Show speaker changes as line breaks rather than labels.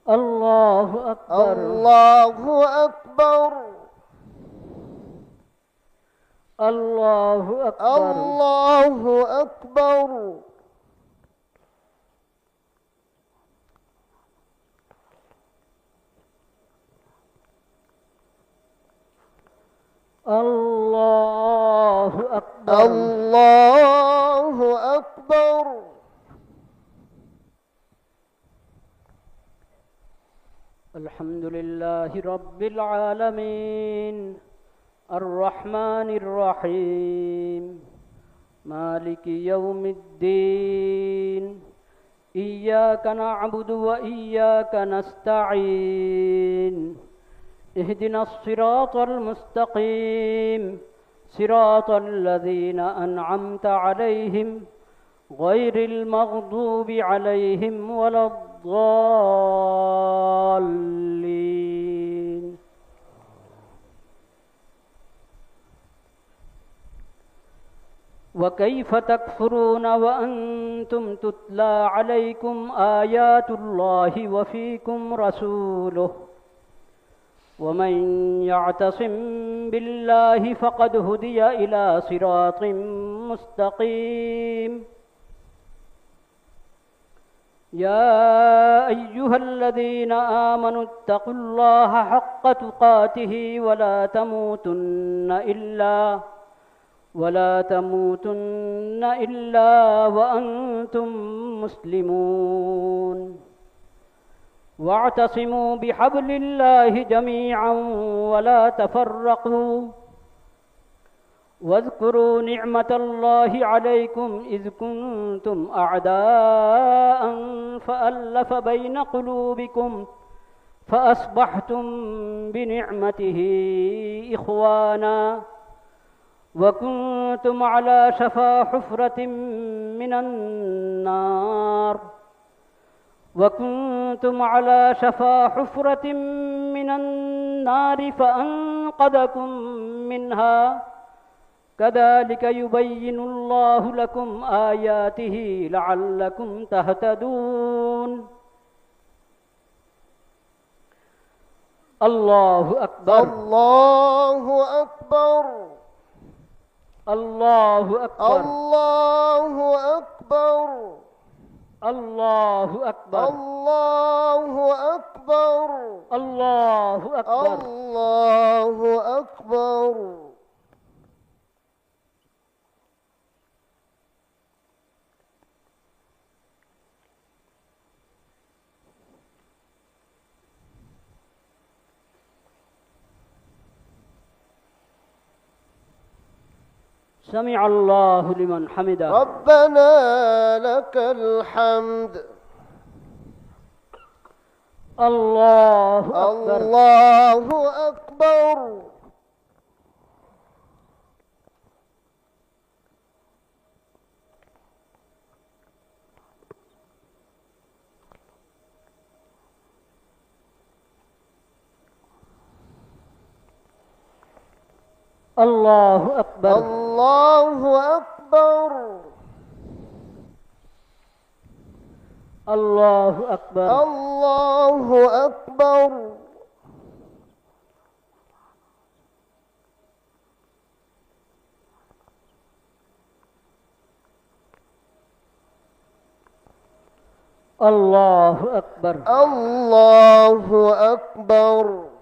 الله أكبر.
الله أكبر.
الله أكبر.
الله أكبر.
الله أكبر.
الله أكبر.
الحمد لله رب العالمين الرحمن الرحيم مالك يوم الدين إياك نعبد وإياك نستعين اهدنا الصراط المستقيم صراط الذين أنعمت عليهم غير المغضوب عليهم ولا الضالين. وكيف تكفرون وأنتم تتلى عليكم آيات الله وفيكم رسوله ومن يعتصم بالله فقد هدي إلى صراط مستقيم. يا أيها الذين آمنوا اتقوا الله حق تقاته ولا تموتن إلا وأنتم مسلمون. واعتصموا بحبل الله جميعا ولا تفرقوا واذكروا نعمة الله عليكم إذ كنتم أعداء فألف بين قلوبكم فأصبحتم بنعمته إخوانا وكنتم على شفا حفرة من النار فأنقذكم منها كذلك يبين الله لكم آياته لعلكم تهتدون. الله أكبر.
الله أكبر.
الله أكبر.
الله أكبر.
الله أكبر.
الله أكبر.
الله أكبر.
الله أكبر.
سمع الله لمن حمده.
ربنا لك الحمد.
الله أكبر.
الله أكبر.
الله أكبر.
الله أكبر.
الله أكبر.
الله أكبر.
الله أكبر.
الله أكبر.